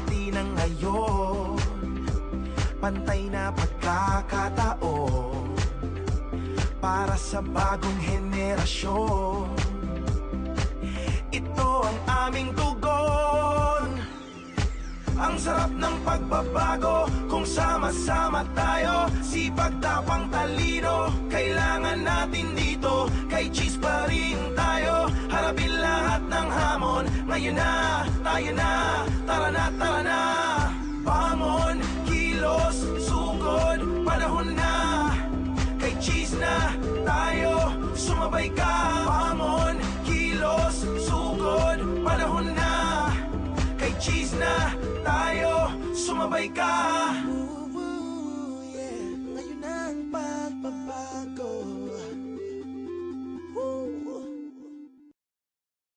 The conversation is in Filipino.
natin ang ngayon, pantay na pagkakataon para sa bagong henerasyon. Ito ang aming tugon, ang sarap ng pagbabago kung sama-sama tayo. Sipag, tapang, talino, kailangan natin dito. Kay Cheese pa rin tayo, harapin lahat ng hamon. Ngayon na, tayo na, tara na, tara na. Bangon, kilos, sugod, panahon na. Kay Cheese na tayo, sumabay ka. Bangon, kilos, sugod, panahon na. Kay Cheese na tayo, sumabay ka.